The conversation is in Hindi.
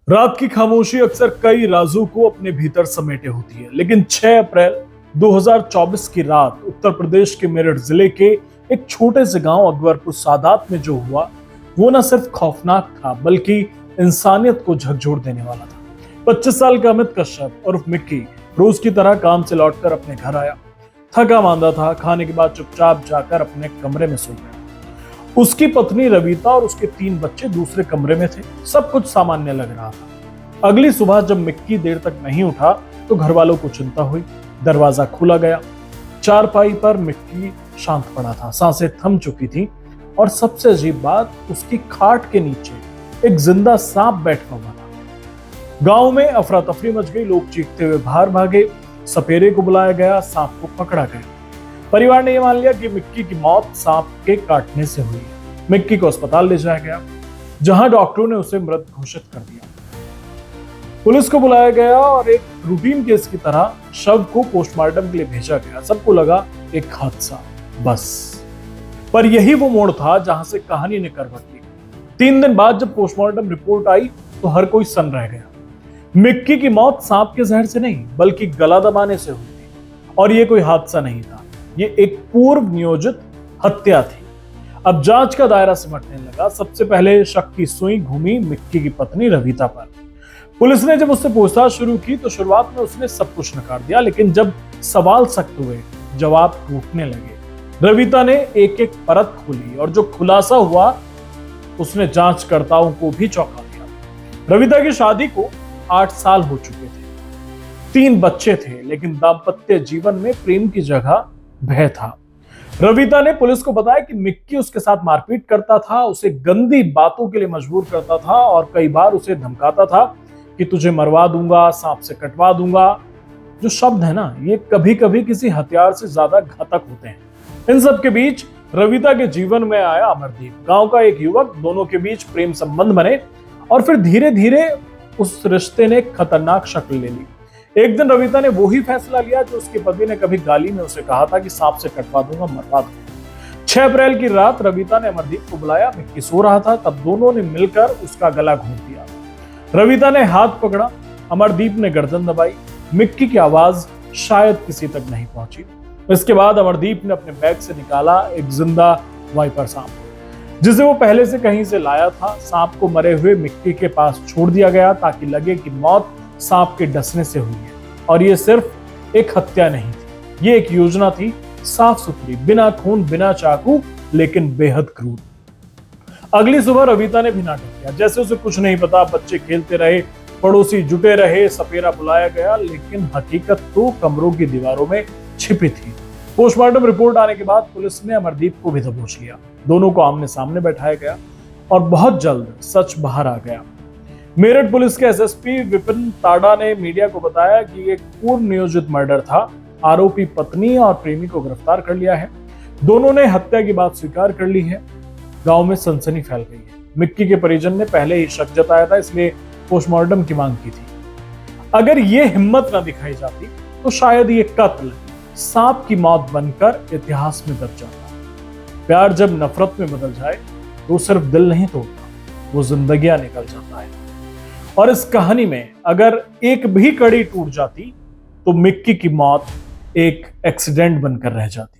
रात की खामोशी अक्सर कई राजों को अपने भीतर समेटे होती है, लेकिन 6 अप्रैल 2024 की रात उत्तर प्रदेश के मेरठ जिले के एक छोटे से गांव अकबरपुर सादात में जो हुआ वो न सिर्फ खौफनाक था बल्कि इंसानियत को झकझोर देने वाला था। 25 साल का अमित कश्यप उर्फ मिक्की रोज की तरह काम से लौटकर अपने घर आया। थका मांदा था, खाने के बाद चुपचाप जाकर अपने कमरे में सो गया। उसकी पत्नी रविता और उसके 3 बच्चे दूसरे कमरे में थे। सब कुछ सामान्य लग रहा था। अगली सुबह जब मिक्की देर तक नहीं उठा तो घर वालों को चिंता हुई। दरवाजा खोला गया। चारपाई पर मिक्की शांत पड़ा था, सांसें थम चुकी थी और सबसे अजीब बात, उसकी खाट के नीचे एक जिंदा सांप बैठा हुआ था। गांव में अफरा तफरी मच गई। लोग चीखते हुए बाहर भागे। सपेरे को बुलाया गया, सांप को पकड़ा गया। परिवार ने यह मान लिया कि मिक्की की मौत सांप के काटने से हुई है। मिक्की को अस्पताल ले जाया गया, जहां डॉक्टरों ने उसे मृत घोषित कर दिया। पुलिस को बुलाया गया और एक रूटीन केस की तरह शव को पोस्टमार्टम के लिए भेजा गया। सबको लगा एक हादसा, बस। पर यही वो मोड़ था जहां से कहानी ने करवट ली। 3 दिन बाद जब पोस्टमार्टम रिपोर्ट आई तो हर कोई सन रह गया। मिक्की की मौत सांप के जहर से नहीं बल्कि गला दबाने से हुई थी। और यह कोई हादसा नहीं था, ये एक पूर्व नियोजित हत्या थी। अब जांच का दायरा सिमटने लगा। सबसे पहले शक की सुई घूमी मिक्की की पत्नी रविता पर। पुलिस ने जब उससे पूछताछ शुरू की तो शुरुआत में उसने सब कुछ नकार दिया, लेकिन जब सवाल सख्त हुए जवाब टूटने लगे। रविता ने एक एक परत खोली और जो खुलासा हुआ उसने जांचकर्ताओं को भी चौंका दिया। रविता की शादी को 8 साल हो चुके थे, 3 बच्चे थे, लेकिन दाम्पत्य जीवन में प्रेम की जगह भय था। रविता ने पुलिस को बताया कि मिक्की उसके साथ मारपीट करता था, उसे गंदी बातों के लिए मजबूर करता था और कई बार उसे धमकाता था कि तुझे मरवा दूंगा, सांप से कटवा दूंगा। जो शब्द है ना, ये कभी कभी किसी हथियार से ज्यादा घातक होते हैं। इन सब के बीच रविता के जीवन में आया अमरदीप, गांव का एक युवक। दोनों के बीच प्रेम संबंध बने और फिर धीरे धीरे उस रिश्ते ने खतरनाक शक्ल ले ली। एक दिन रविता ने वही फैसला लिया जो उसके पति ने कभी गाली में उसे कहा था कि सांप से कटवा दूंगा, मरवा दूंगा। 6 अप्रैल की रात रविता ने अमरदीप को बुलाया। मिक्की सो रहा था, तब दोनों ने मिलकर उसका गला घोंट दिया। रविता ने हाथ पकड़ा, अमरदीप ने गर्दन दबाई। मिक्की की आवाज शायद किसी तक नहीं पहुंची। इसके बाद अमरदीप ने अपने बैग से निकाला एक जिंदा वाइपर सांप, जिसे वो पहले से कहीं से लाया था। सांप को मरे हुए मिक्की के पास छोड़ दिया गया ताकि लगे कि मौत सांप के डसने से हुई है। और ये सिर्फ एक हत्या नहीं थी, ये एक योजना थी, साफ सुथरी, बिना खून, बिना चाकू, लेकिन बेहद क्रूर। अगली सुबह रविता ने भी नाटक किया जैसे उसे कुछ नहीं पता। बच्चे खेलते रहे, पड़ोसी जुटे रहे, सपेरा बुलाया गया, लेकिन हकीकत तो कमरों की दीवारों में छिपी थी। पोस्टमार्टम रिपोर्ट आने के बाद पुलिस ने अमरदीप को भी दबोच लिया। दोनों को आमने सामने बैठाया गया और बहुत जल्द सच बाहर आ गया। मेरठ पुलिस के एसएसपी विपिन ताड़ा ने मीडिया को बताया कि एक पूर्व नियोजित मर्डर था। आरोपी पत्नी और प्रेमी को गिरफ्तार कर लिया है। दोनों ने हत्या की बात स्वीकार कर ली है। गांव में सनसनी फैल गई है। मिक्की के परिजन ने पहले ही शक जताया था, इसलिए पोस्टमार्टम की मांग की थी। अगर ये हिम्मत न दिखाई जाती तो शायद ये कत्ल सांप की मौत बनकर इतिहास में दर्ज जाता। प्यार जब नफरत में बदल जाए तो सिर्फ दिल नहीं तोड़ता, वो जिंदगियां निकल जाता है। और इस कहानी में अगर एक भी कड़ी टूट जाती तो मिक्की की मौत एक एक्सीडेंट बनकर रह जाती।